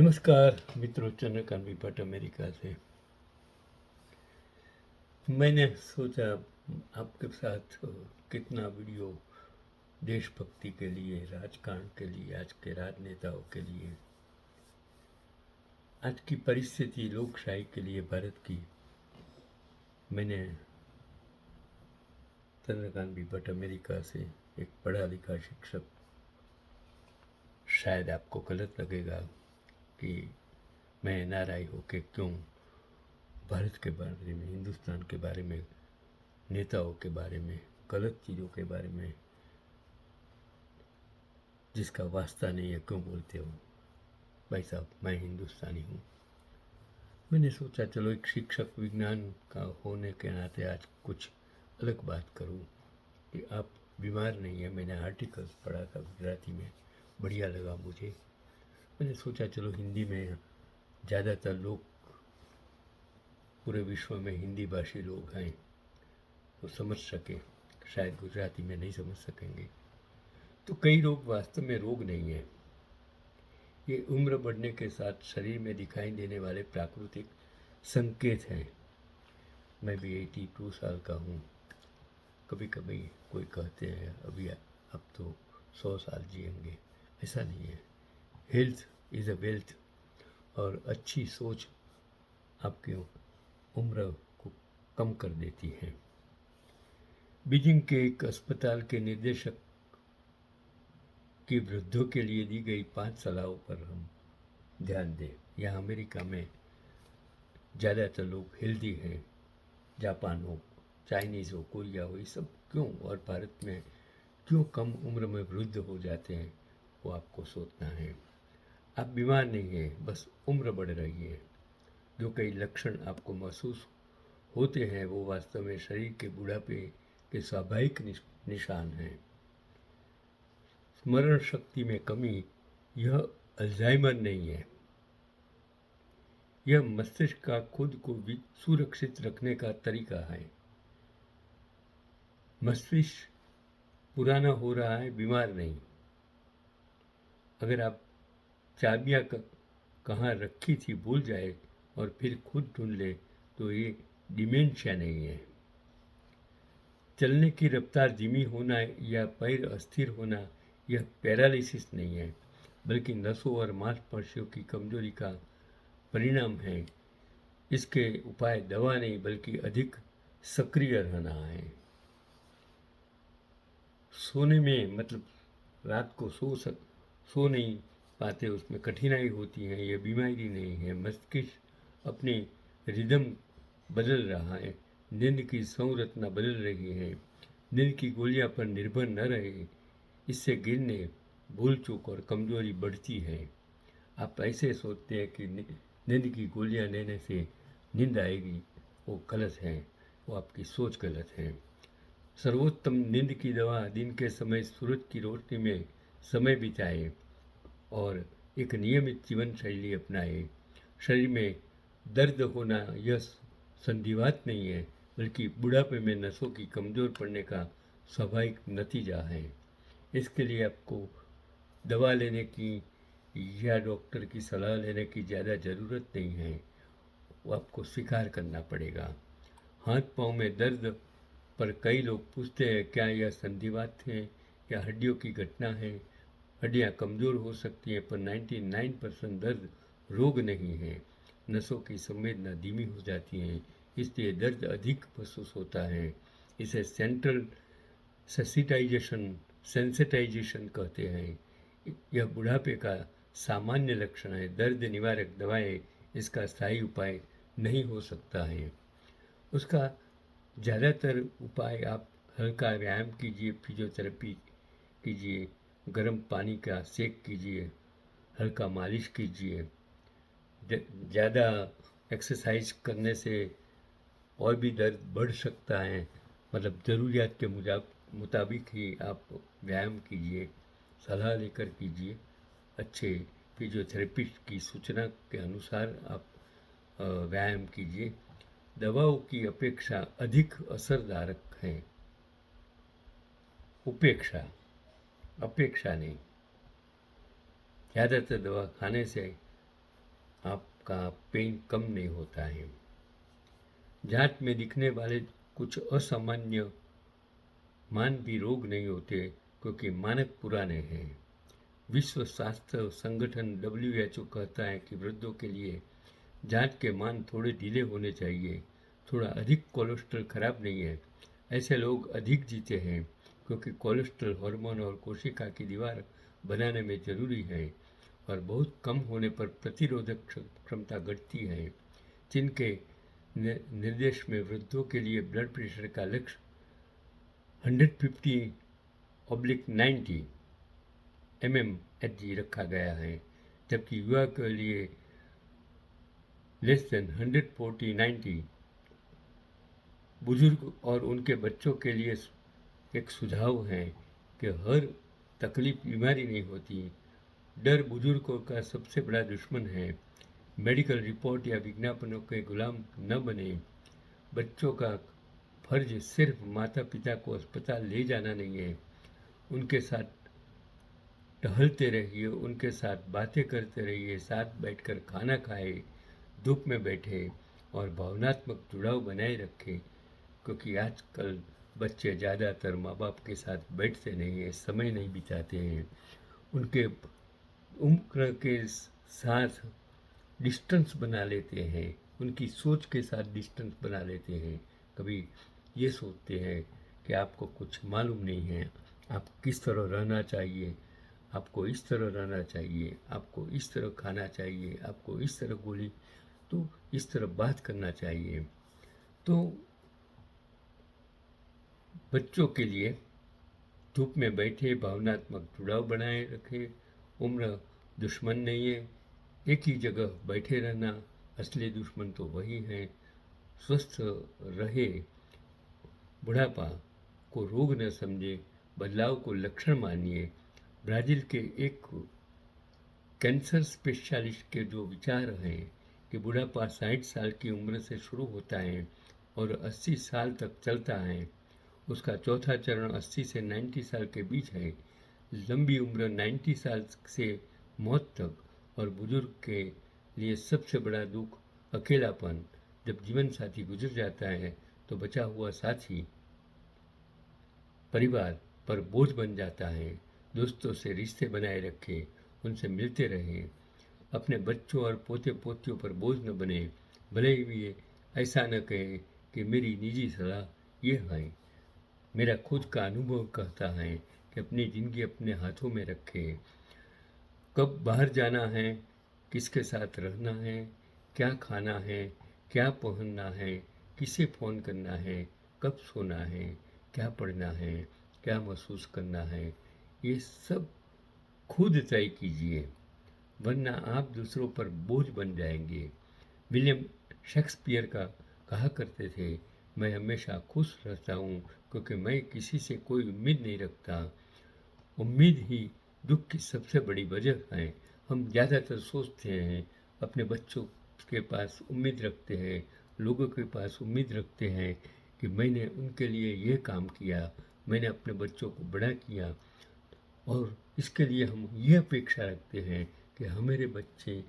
नमस्कार मित्रों, चंद्रकांत भट्ट अमेरिका से। मैंने सोचा आपके साथ कितना वीडियो देशभक्ति के लिए, राजकारण के लिए, आज के राजनेताओं के लिए, आज की परिस्थिति लोकशाही के लिए भारत की, मैंने चंद्रकांत भट्ट अमेरिका से, एक पढ़ा लिखा शिक्षक। शायद आपको गलत लगेगा कि मैं एनआरआई होके क्यों भारत के बारे में, हिंदुस्तान के बारे में, नेताओं के बारे में, गलत चीज़ों के बारे में जिसका वास्ता नहीं है क्यों बोलते हो। भाई साहब, मैं हिंदुस्तानी हूँ। मैंने सोचा चलो एक शिक्षक विज्ञान का होने के नाते आज कुछ अलग बात करूँ कि आप बीमार नहीं है। मैंने आर्टिकल्स पढ़ा था गुजराती में, बढ़िया लगा मुझे। मैंने सोचा चलो हिंदी में, ज़्यादातर लोग पूरे विश्व में हिंदी भाषी लोग हैं तो समझ सके, शायद गुजराती में नहीं समझ सकेंगे। तो कई रोग वास्तव में रोग नहीं है, ये उम्र बढ़ने के साथ शरीर में दिखाई देने वाले प्राकृतिक संकेत हैं। मैं भी 82 साल का हूँ। कभी कभी कोई कहते हैं अभी अब तो 100 साल जिएंगे, ऐसा नहीं है। हेल्थ इज़ अ वेल्थ, और अच्छी सोच आपकी उम्र को कम कर देती है। बीजिंग के एक अस्पताल के निदेशक की वृद्धों के लिए दी गई 5 सलाहों पर हम ध्यान दें। यहाँ अमेरिका में ज़्यादातर लोग हेल्दी हैं, जापान हो, चाइनीज़ हो, कोरिया हो, ये सब क्यों, और भारत में क्यों कम उम्र में वृद्ध हो जाते हैं, वो आपको सोचना है। आप बीमार नहीं हैं, बस उम्र बढ़ रही है। जो कई लक्षण आपको महसूस होते हैं वो वास्तव में शरीर के बुढ़ापे के स्वाभाविक निशान हैं। स्मरण शक्ति में कमी, यह अल्जाइमर नहीं है, यह मस्तिष्क का खुद को सुरक्षित रखने का तरीका है। मस्तिष्क पुराना हो रहा है, बीमार नहीं। अगर आप चाबियाँ कहाँ रखी थी भूल जाए और फिर खुद ढूंढ ले तो ये डिमेंशिया नहीं है। चलने की रफ्तार धीमी होना या पैर अस्थिर होना, यह पैरालिसिस नहीं है, बल्कि नसों और मांसपेशियों की कमजोरी का परिणाम है। इसके उपाय दवा नहीं बल्कि अधिक सक्रिय रहना है। सोने में, मतलब रात को सो नहीं पाते, उसमें कठिनाई होती है, यह बीमारी नहीं है। मस्तिष्क अपनी रिदम बदल रहा है, नींद की संरचना बदल रही है। नींद की गोलियां पर निर्भर न रहे, इससे गिरने, भूल चूक और कमजोरी बढ़ती है। आप ऐसे सोचते हैं कि नींद की गोलियां लेने से नींद आएगी, वो गलत है, वो आपकी सोच गलत है। सर्वोत्तम नींद की दवा दिन के समय सूरज की रोशनी में समय बिताए और एक नियमित जीवन शैली अपनाए। शरीर में दर्द होना यह संधिवात नहीं है, बल्कि बुढ़ापे में नसों की कमज़ोर पड़ने का स्वाभाविक नतीजा है। इसके लिए आपको दवा लेने की या डॉक्टर की सलाह लेने की ज़्यादा ज़रूरत नहीं है, वो आपको स्वीकार करना पड़ेगा। हाथ पाँव में दर्द पर कई लोग पूछते हैं क्या यह संधिवात है या हड्डियों की घटना है। हड्डियाँ कमज़ोर हो सकती हैं पर 99% दर्द रोग नहीं है। नसों की संवेदना धीमी हो जाती हैं, इसलिए दर्द अधिक महसूस होता है। इसे सेंट्रल सेंसिटाइजेशन कहते हैं। यह बुढ़ापे का सामान्य लक्षण है। दर्द निवारक दवाएं इसका स्थायी उपाय नहीं हो सकता है। उसका ज़्यादातर उपाय, आप हल्का व्यायाम कीजिए, फिजियोथेरेपी कीजिए, गर्म पानी का सेक कीजिए, हल्का मालिश कीजिए। ज़्यादा एक्सरसाइज करने से और भी दर्द बढ़ सकता है, मतलब ज़रूरियात के मुताबिक ही आप व्यायाम कीजिए, सलाह लेकर कीजिए। अच्छे फिजियोथेरेपिस्ट की सूचना के अनुसार आप व्यायाम कीजिए। दवाओं की अपेक्षा अधिक असरदारक हैं। उपेक्षा, अपेक्षा नहीं। ज़्यादातर दवा खाने से आपका पेन कम नहीं होता है। जांच में दिखने वाले कुछ असामान्य मान भी रोग नहीं होते, क्योंकि मानक पुराने हैं। विश्व स्वास्थ्य संगठन WHO कहता है कि वृद्धों के लिए जांच के मान थोड़े ढीले होने चाहिए। थोड़ा अधिक कोलेस्ट्रॉल खराब नहीं है। ऐसे लोग अधिक जीते हैं, क्योंकि कोलेस्ट्रॉल हार्मोन और कोशिका की दीवार बनाने में जरूरी है, और बहुत कम होने पर प्रतिरोधक क्षमता घटती है। चीन के निर्देश में वृद्धों के लिए ब्लड प्रेशर का लक्ष्य 150/90 mmHg रखा गया है, जबकि युवा के लिए लेस देन 140/90। बुजुर्ग और उनके बच्चों के लिए एक सुझाव है कि हर तकलीफ बीमारी नहीं होती। डर बुजुर्गों का सबसे बड़ा दुश्मन है। मेडिकल रिपोर्ट या विज्ञापनों के गुलाम न बने। बच्चों का फर्ज सिर्फ माता पिता को अस्पताल ले जाना नहीं है, उनके साथ टहलते रहिए, उनके साथ बातें करते रहिए, साथ बैठकर खाना खाए, धूप में बैठे और भावनात्मक जुड़ाव बनाए रखें, क्योंकि आजकल बच्चे ज़्यादातर माँ बाप के साथ बैठते नहीं हैं, समय नहीं बिताते हैं। उनके उम्र के साथ डिस्टेंस बना लेते हैं, उनकी सोच के साथ डिस्टेंस बना लेते हैं। कभी ये सोचते हैं कि आपको कुछ मालूम नहीं है, आप किस तरह रहना चाहिए, आपको इस तरह रहना चाहिए, आपको इस तरह खाना चाहिए, आपको इस तरह बोली तो इस तरह बात करना चाहिए। तो बच्चों के लिए धूप में बैठे भावनात्मक जुड़ाव बनाए रखें। उम्र दुश्मन नहीं है, एक ही जगह बैठे रहना असली दुश्मन तो वही है। स्वस्थ रहे, बुढ़ापा को रोग न समझे, बदलाव को लक्षण मानिए। ब्राज़ील के एक कैंसर स्पेशलिस्ट के जो विचार हैं कि बुढ़ापा 60 साल की उम्र से शुरू होता है और 80 साल तक चलता है, उसका चौथा चरण 80 से 90 साल के बीच है। लंबी उम्र 90 साल से मौत तक, और बुजुर्ग के लिए सबसे बड़ा दुख अकेलापन। जब जीवन साथी गुजर जाता है तो बचा हुआ साथी परिवार पर बोझ बन जाता है। दोस्तों से रिश्ते बनाए रखें, उनसे मिलते रहें। अपने बच्चों और पोते पोतियों पर बोझ न बने, भले ही वे ऐसा न कहें कि मेरी निजी सलाह ये है। मेरा खुद का अनुभव कहता है कि अपनी ज़िंदगी अपने हाथों में रखें। कब बाहर जाना है, किसके साथ रहना है, क्या खाना है, क्या पहनना है, किसे फ़ोन करना है, कब सोना है, क्या पढ़ना है, क्या महसूस करना है, ये सब खुद तय कीजिए, वरना आप दूसरों पर बोझ बन जाएंगे। विलियम शेक्सपियर का कहा करते थे, मैं हमेशा खुश रहता हूँ, क्योंकि मैं किसी से कोई उम्मीद नहीं रखता। उम्मीद ही दुख की सबसे बड़ी वजह है। हम ज़्यादातर सोचते हैं, अपने बच्चों के पास उम्मीद रखते हैं, लोगों के पास उम्मीद रखते हैं कि मैंने उनके लिए ये काम किया, मैंने अपने बच्चों को बड़ा किया, और इसके लिए हम ये अपेक्षा रखते हैं कि हमारे बच्चे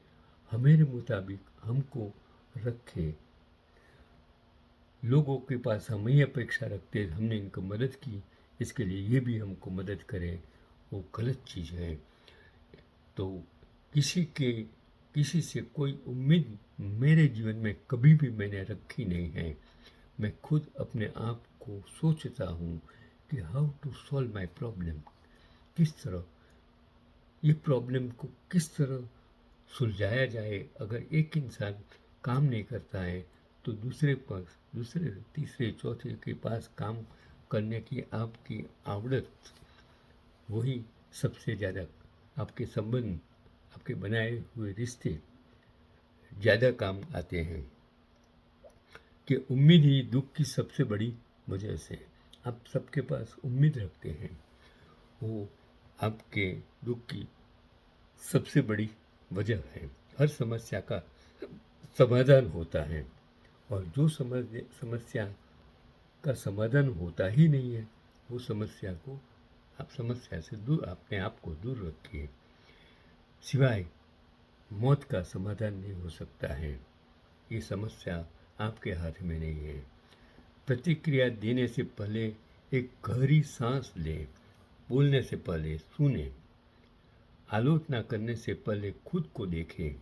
हमारे मुताबिक हमको रखें। लोगों के पास हम ये अपेक्षा रखते हैं, हमने इनको मदद की, इसके लिए ये भी हमको मदद करें, वो गलत चीज़ है। तो किसी से कोई उम्मीद मेरे जीवन में कभी भी मैंने रखी नहीं है। मैं खुद अपने आप को सोचता हूँ कि how to solve my problem, किस तरह ये प्रॉब्लम को किस तरह सुलझाया जाए। अगर एक इंसान काम नहीं करता है तो दूसरे तीसरे चौथे के पास काम करने की आपकी आवड़त, वही सबसे ज़्यादा आपके संबंध, आपके बनाए हुए रिश्ते ज़्यादा काम आते हैं। कि उम्मीद ही दुख की सबसे बड़ी वजह से, आप सबके पास उम्मीद रखते हैं, वो आपके दुख की सबसे बड़ी वजह है। हर समस्या का समाधान होता है, और जो समस्या का समाधान होता ही नहीं है, वो समस्या को आप समस्या से दूर, अपने आप को दूर रखिए। सिवाय मौत का समाधान नहीं हो सकता है। ये समस्या आपके हाथ में नहीं है। प्रतिक्रिया देने से पहले एक गहरी सांस लें, बोलने से पहले सुनें, आलोचना करने से पहले खुद को देखें,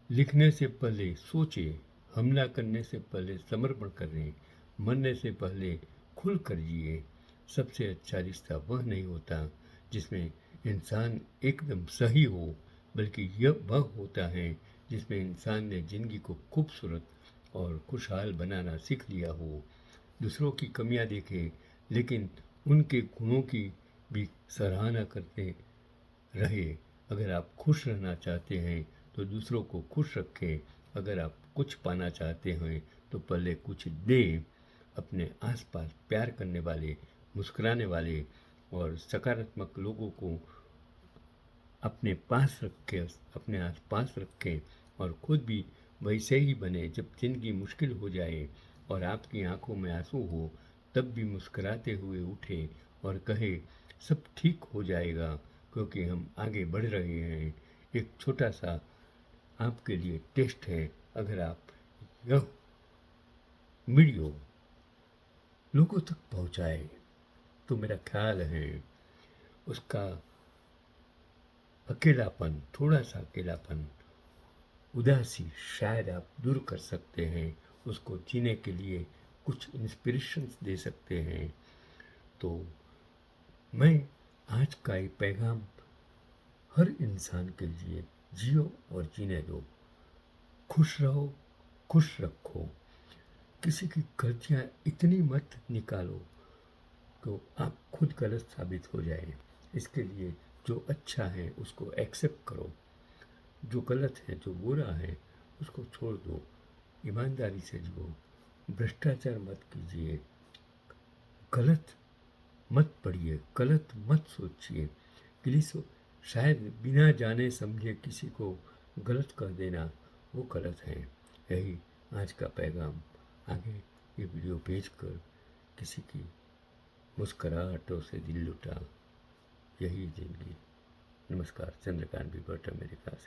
लिखने से पहले सोचें, हमला करने से पहले समर्पण करें, मरने से पहले खुलकर जिए। सबसे अच्छा रिश्ता वह नहीं होता जिसमें इंसान एकदम सही हो, बल्कि यह वह होता है जिसमें इंसान ने ज़िंदगी को खूबसूरत और खुशहाल बनाना सीख लिया हो। दूसरों की कमियां देखें, लेकिन उनके गुणों की भी सराहना करते रहे। अगर आप खुश रहना चाहते हैं तो दूसरों को खुश रखें। अगर आप कुछ पाना चाहते हैं तो पहले कुछ दें। अपने आसपास प्यार करने वाले, मुस्कुराने वाले और सकारात्मक लोगों को अपने आस पास रखें और खुद भी वैसे ही बने। जब ज़िंदगी मुश्किल हो जाए और आपकी आंखों में आंसू हो, तब भी मुस्कुराते हुए उठे और कहे सब ठीक हो जाएगा, क्योंकि हम आगे बढ़ रहे हैं। एक छोटा सा आपके लिए टेस्ट है। अगर आप यह वीडियो लोगों तक पहुंचाए तो मेरा ख्याल है उसका अकेलापन, थोड़ा सा अकेलापन, उदासी शायद आप दूर कर सकते हैं। उसको जीने के लिए कुछ इंस्पिरेशंस दे सकते हैं। तो मैं आज का ये पैगाम हर इंसान के लिए, जियो और जीने दो, खुश रहो, खुश रखो। किसी की गलतियाँ इतनी मत निकालो तो आप खुद गलत साबित हो जाए। इसके लिए जो अच्छा है उसको एक्सेप्ट करो, जो गलत है, जो बुरा है, उसको छोड़ दो। ईमानदारी से जियो, भ्रष्टाचार मत कीजिए, गलत मत पढ़िए, गलत मत सोचिए। प्लीज़, शायद बिना जाने समझे किसी को गलत कर देना वो गलत है। यही आज का पैगाम। आगे ये वीडियो भेजकर किसी की मुस्कुराहटों से दिल लुटा। यही ज़िंदगी। नमस्कार, चंद्रकांत विपर्ट, अमेरिका से।